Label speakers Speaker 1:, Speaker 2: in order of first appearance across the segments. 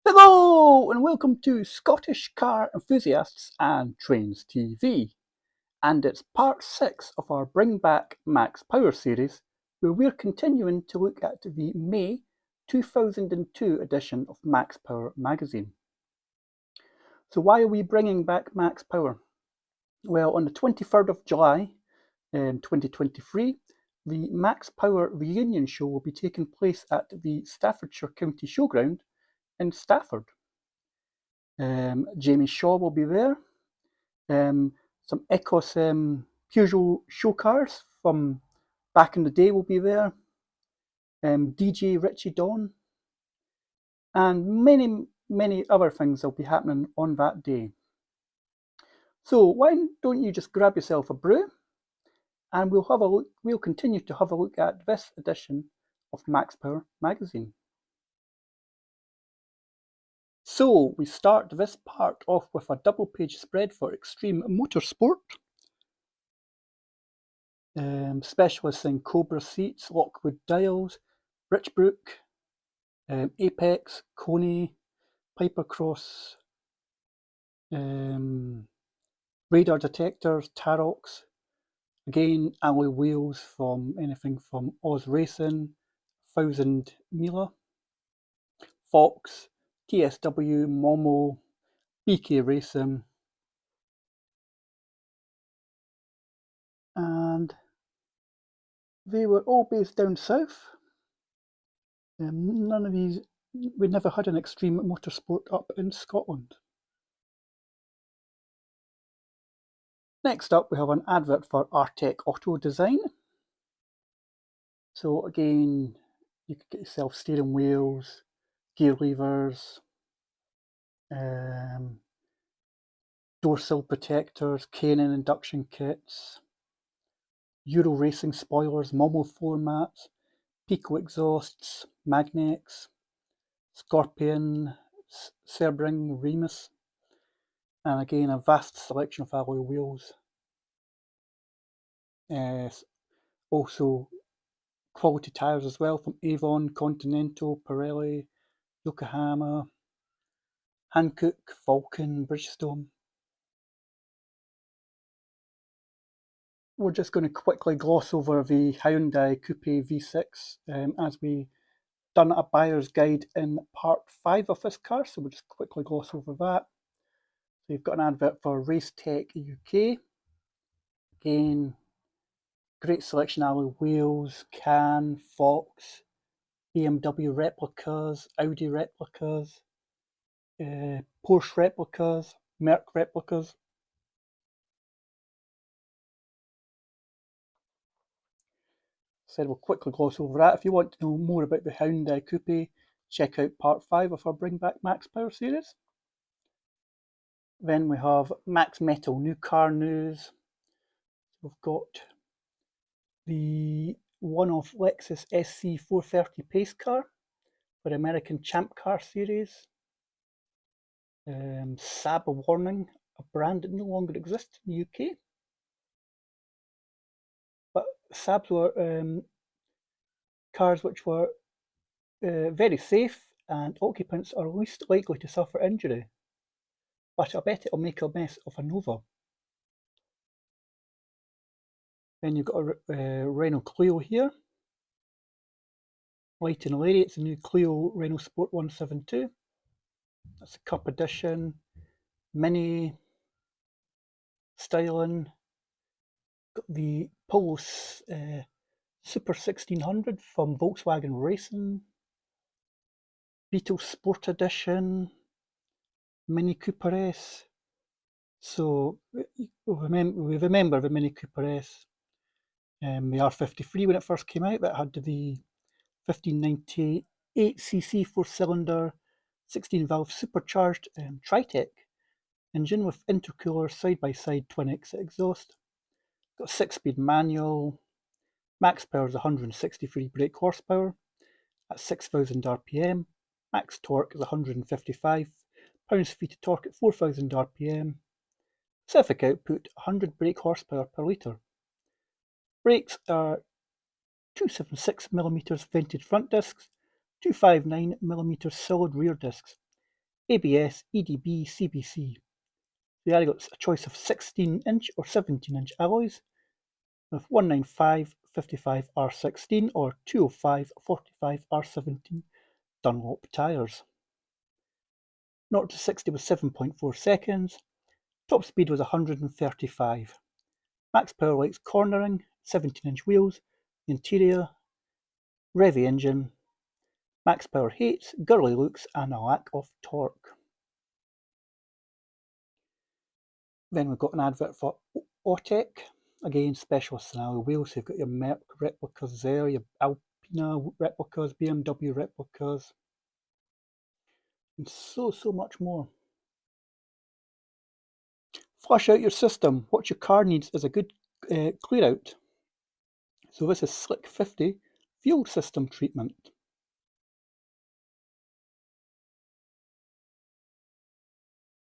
Speaker 1: Hello and welcome to Scottish Car Enthusiasts and Trains TV, and it's part 6 of our Bring Back Max Power series, where we're continuing to look at the May 2002 edition of Max Power magazine. So why are we bringing back Max Power? Well, on the 23rd of July 2023, the Max Power reunion show will be taking place at the Staffordshire County Showground in Stafford. Jamie Shaw will be there. Some Ecos Peugeot show cars from back in the day will be there. DJ Richie Dawn, and many other things will be happening on that day. So why don't you just grab yourself a brew, and we'll continue to have a look at this edition of Max Power magazine. So we start this part off with a double-page spread for extreme motorsport. Specialists in Cobra seats, Lockwood dials, Richbrook, Apex, Coney, Pipercross, radar detectors, Tarox. Again, alloy wheels from anything from Oz Racing, 1000 Mila, Fox, TSW, Momo, BK Racing, and they were all based down south. None of these, we never had an extreme motorsport up in Scotland. Next up, we have an advert for Artec Auto Design. So again, you could get yourself steering wheels, gear levers, door sill protectors, K&N induction kits, Euro racing spoilers, Momo floor mats, Pico exhausts, Magnex, Scorpion, Sebring, Remus, and again a vast selection of alloy wheels. Also quality tyres as well from Avon, Continental, Pirelli, Yokohama, Hankook, Vulcan, Bridgestone. We're just going to quickly gloss over the Hyundai Coupe V6 as we done a buyer's guide in part 5 of this car, so we'll just quickly gloss over that. So you've got an advert for Racetech UK. Again, great selection alloy wheels, Can, Fox, BMW replicas, Audi replicas, Porsche replicas, Merc replicas. Said we'll quickly gloss over that. If you want to know more about the Hyundai Coupe, check out part 5 of our Bring Back Max Power series. Then we have Max Metal new car news. We've got the one-off Lexus SC430 pace car for the American Champ Car Series. Saab warning, a brand that no longer exists in the UK. But Saabs were cars which were very safe, and occupants are least likely to suffer injury. But I bet it'll make a mess of a Nova. Then you've got a Renault Clio here. Light and airy, it's a new Clio Renault Sport 172. That's a Cup Edition, Mini, styling. Got the Polo Super 1600 from Volkswagen Racing, Beetle Sport Edition, Mini Cooper S. So we remember the Mini Cooper S. The R53 when it first came out, that had the 1598cc 4-cylinder 16-valve supercharged Tritec engine with intercooler side-by-side twin exit exhaust. Got a 6-speed manual. Max power is 163 brake horsepower at 6,000 RPM. Max torque is 155 pounds-feet of torque at 4,000 RPM. Specific output 100 brake horsepower per litre. Brakes are 276mm vented front discs, 259mm solid rear discs. ABS, EDB, CBC. The aggregate's a choice of 16-inch or 17-inch alloys with 195 55 R16 or 205 45 R17 Dunlop tyres. 0 to 60 was 7.4 seconds. Top speed was 135. Max power lights cornering, 17-inch wheels, interior, revvy engine, max power hates, girly looks and a lack of torque. Then we've got an advert for Otec, again specialist in alloy wheels. So you've got your Merc replicas there, your Alpina replicas, BMW replicas, and so much more. Flush out your system. What your car needs is a good clear out. So this is Slick 50 fuel system treatment.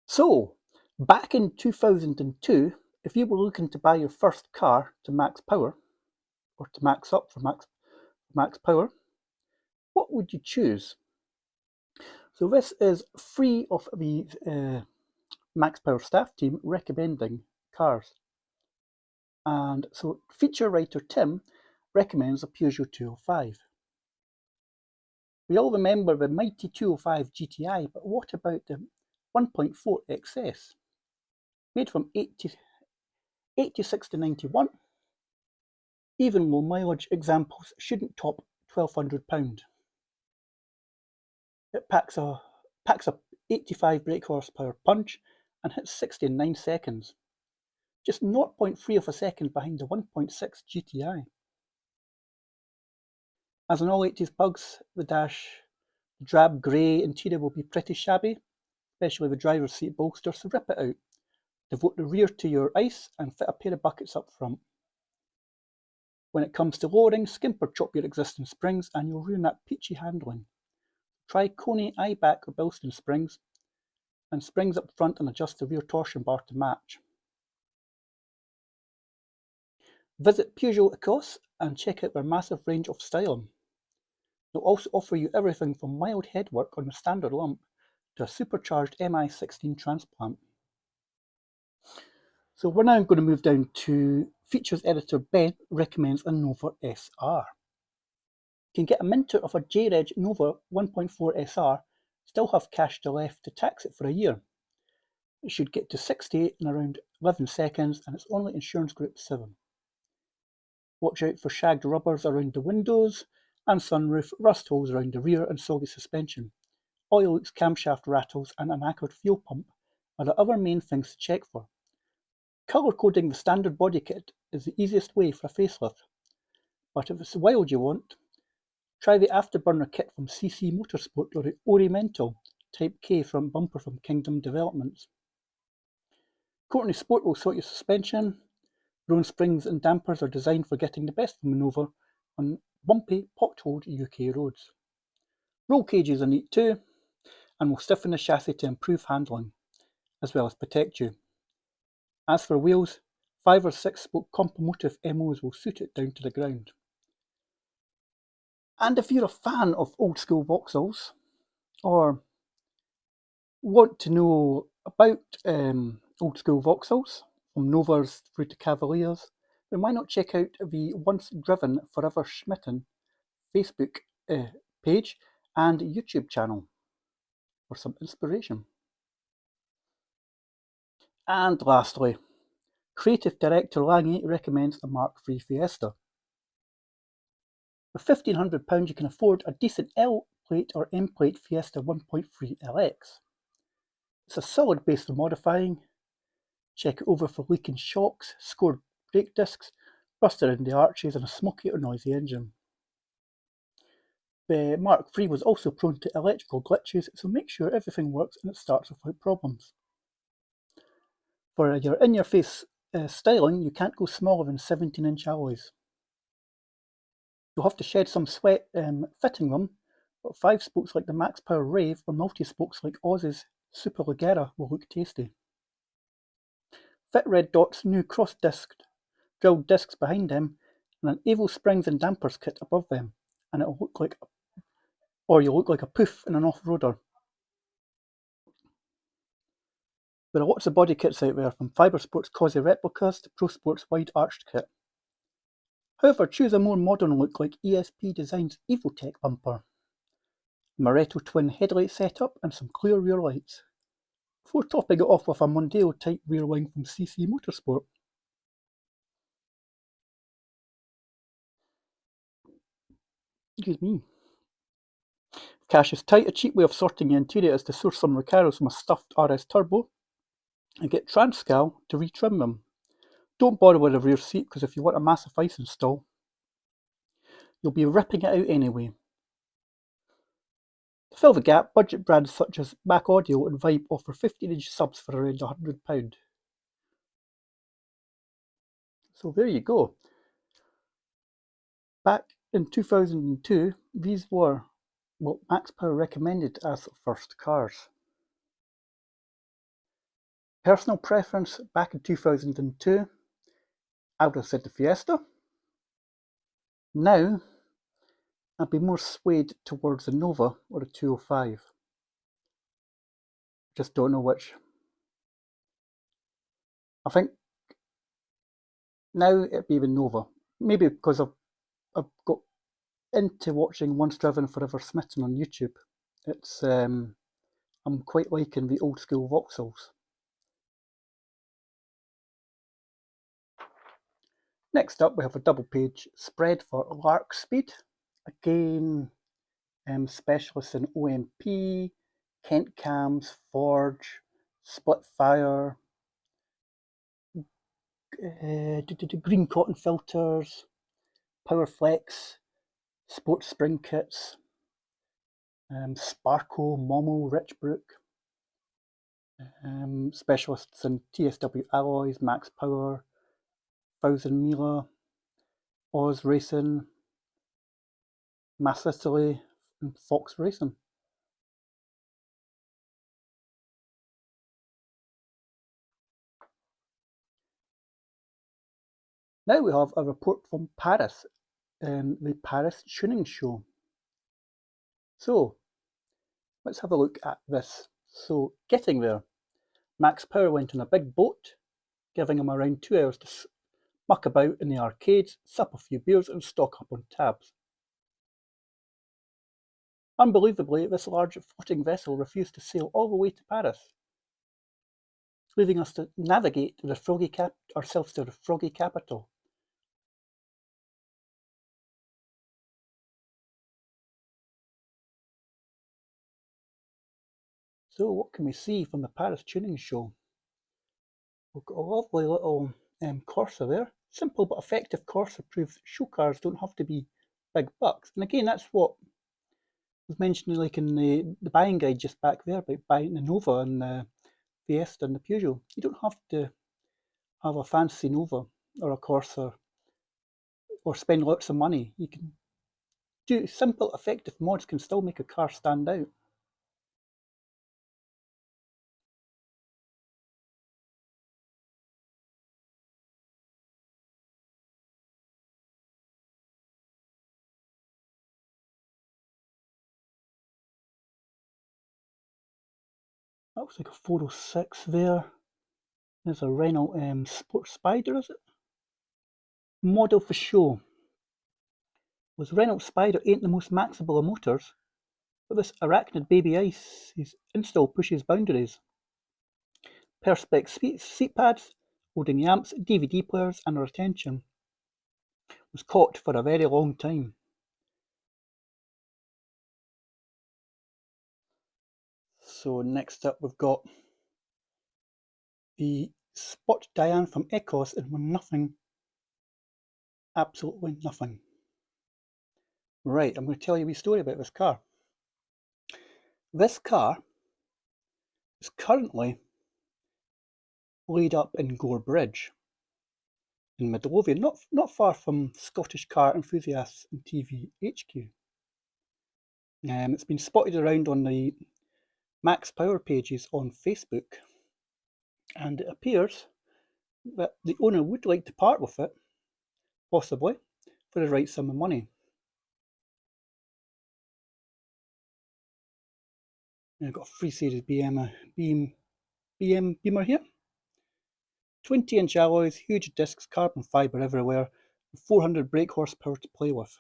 Speaker 1: So, back in 2002, if you were looking to buy your first car to max power, or to max up for max power, what would you choose? So this is three of the Max Power staff team recommending cars. And so feature writer Tim recommends a Peugeot 205. We all remember the mighty 205 GTI, but what about the 1.4 XS? Made from 86 to 91, even low mileage examples shouldn't top £1,200. It packs a 85 brake horsepower punch and hits 60 in 9 seconds, just 0.3 of a second behind the 1.6 GTI. As in all 80s bugs, the drab grey interior will be pretty shabby, especially the driver's seat bolster, so rip it out. Devote the rear to your ice and fit a pair of buckets up front. When it comes to lowering, skimp or chop your existing springs and you'll ruin that peachy handling. Try Coney, Eibach or Bilston springs, and springs up front and adjust the rear torsion bar to match. Visit Peugeot Ecos and check out their massive range of styling. They'll also offer you everything from mild headwork on the standard lump to a supercharged MI16 transplant. So we're now going to move down to features editor Ben recommends a Nova SR. You can get a minter of a J-Reg Nova 1.4 SR, still have cash to left to tax it for a year. It should get to 68 in around 11 seconds and it's only insurance group 7. Watch out for shagged rubbers around the windows and sunroof, rust holes around the rear and soggy suspension. Oil leaks, camshaft rattles and a knackered fuel pump are the other main things to check for. Colour coding the standard body kit is the easiest way for a facelift, but if it's wild you want, try the afterburner kit from CC Motorsport or the Oriental Type K from bumper from Kingdom Developments. Courtney Sport will sort your suspension. Roan springs and dampers are designed for getting the best from the Nova on bumpy, potholed UK roads. Roll cages are neat too, and will stiffen the chassis to improve handling, as well as protect you. As for wheels, 5 or 6 spoke compomotive MOs will suit it down to the ground. And if you're a fan of old school Vauxhalls, or want to know about old school Vauxhalls, from Novas through to Cavaliers, then why not check out the Once Driven Forever Schmitten Facebook page and YouTube channel for some inspiration. And lastly, creative director Lange recommends a Mark III Fiesta. For £1,500 you can afford a decent L plate or M plate Fiesta 1.3 LX. It's a solid base for modifying. Check it over for leaking shocks, scored brake discs, rust around the arches and a smoky or noisy engine. The Mark III was also prone to electrical glitches, so make sure everything works and it starts without problems. For your in-your-face styling, you can't go smaller than 17-inch alloys. You'll have to shed some sweat fitting them, but 5 spokes like the Max Power Rave or multi-spokes like Oz's Superleggera will look tasty. Fit Red Dot's new cross-disc drilled discs behind them and an Evo springs and dampers kit above them, and it'll look like, or you'll look like a poof in an off-roader. There are lots of body kits out there, from Fibre Sports Cosy replicas to Pro Sports wide arched kit. However, choose a more modern look like ESP Design's Evotech bumper, Moretto twin headlight setup and some clear rear lights, before topping it off with a Mondeo type rear wing from CC Motorsport. Excuse me. If cash is tight, a cheap way of sorting the interior is to source some Recaros from a stuffed RS Turbo and get Transcal to retrim them. Don't bother with the rear seat, because if you want a massive ice install, you'll be ripping it out anyway. To fill the gap, budget brands such as Mac Audio and Vibe offer 15-inch subs for around £100. So there you go. Back in 2002, these were what Max Power recommended as first cars. Personal preference, back in 2002, I would have said the Fiesta. Now, I'd be more swayed towards the Nova or the 205. Just don't know which. I think now it'd be the Nova. Maybe because I've got into watching Once Driven Forever Smitten on YouTube. It's I'm quite liking the old school Vauxhalls. Next up, we have a double page spread for Lark Speed. Again, specialists in OMP, Kent cams, Forge, Splitfire, green cotton filters, Powerflex, sports spring kits, Sparco, Momo, Richbrook, specialists in TSW alloys, Max Power, 1000 Mila, Oz Racing, Mass Italy, and Fox Racing. Now we have a report from Paris, the Paris Tuning Show. So let's have a look at this. So getting there, Max Power went on a big boat, giving him around 2 hours to muck about in the arcades, sup a few beers and stock up on tabs. Unbelievably, this large floating vessel refused to sail all the way to Paris, leaving us to navigate ourselves to the froggy capital. So what can we see from the Paris Tuning Show? We've got a lovely little Corsa there. Simple but effective Corsa proves show cars don't have to be big bucks. And again, that's what I was mentioning, like in the buying guide just back there, about buying the Nova and the Fiesta and the Peugeot. You don't have to have a fancy Nova or a Corsa or spend lots of money. You can do simple, effective mods can still make a car stand out. That looks like a 406 there. There's a Renault Sport Spider, is it? Model for show. With Renault Spider ain't the most maxable of motors, but this arachnid baby ice's install pushes boundaries. Perspex seat pads, holding amps, DVD players, and our attention was caught for a very long time. So next up we've got the Spot Diane from Ecos in One Nothing. Absolutely nothing. Right, I'm going to tell you a wee story about this car. This car is currently laid up in Gore Bridge in Midlothian, not far from Scottish Car Enthusiasts and TV HQ. It's been spotted around on the Max Power pages on Facebook, and it appears that the owner would like to part with it, possibly, for the right sum of money. I've got a 3 Series beam Beamer here. 20-inch alloys, huge discs, carbon fibre everywhere, 400 brake horsepower to play with.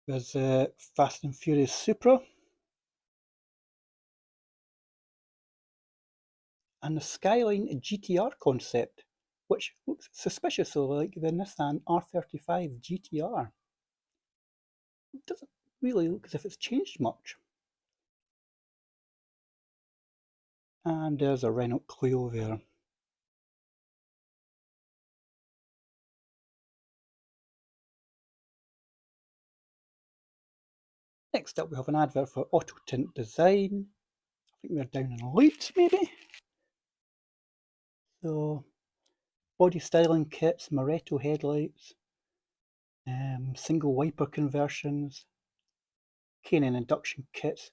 Speaker 1: There's Fast and Furious Supra. And the Skyline GTR concept, which looks suspiciously like the Nissan R35 GTR. It doesn't really look as if it's changed much. And there's a Renault Clio there. Next up we have an advert for Auto Tint Design. I think they're down in Leeds maybe. So, body styling kits, Moretto headlights, single wiper conversions, K&N induction kits,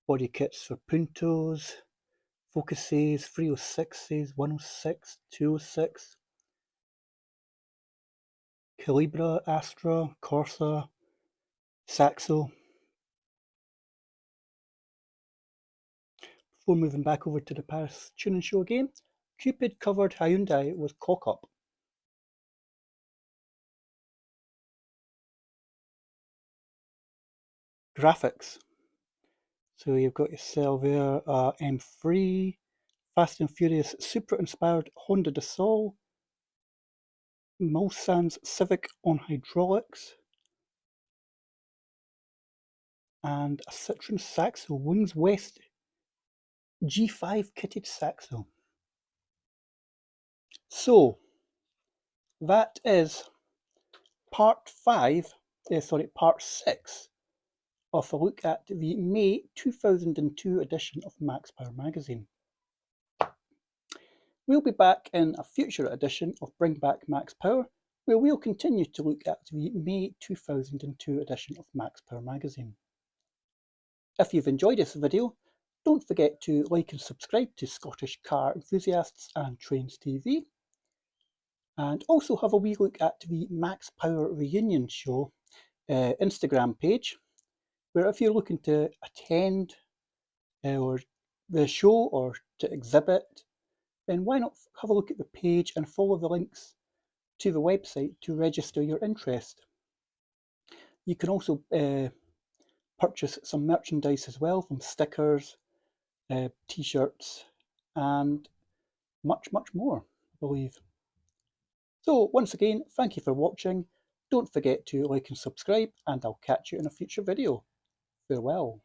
Speaker 1: body kits for Puntos, Focuses, 306s, 106, 206, Calibra, Astra, Corsa, Saxo. Before moving back over to the Paris tuning show again, Cupid covered Hyundai with Cock Up. Graphics. So you've got yourself there M3, Fast and Furious Supra-inspired Honda de Sol, Mulsanne's Civic on hydraulics, and a Citroen Saxo Wings West G5 kitted Saxo. So that is part 6 of a look at the May 2002 edition of Max Power magazine. We'll be back in a future edition of Bring Back Max Power, where we'll continue to look at the May 2002 edition of Max Power magazine. If you've enjoyed this video, don't forget to like and subscribe to Scottish Car Enthusiasts and Trains TV, and also have a wee look at the Max Power Reunion Show Instagram page, where if you're looking to attend or the show or to exhibit, then why not have a look at the page and follow the links to the website to register your interest. You can also purchase some merchandise as well, from stickers, t-shirts, and much more, I believe. So once again, thank you for watching. Don't forget to like and subscribe, and I'll catch you in a future video. Farewell.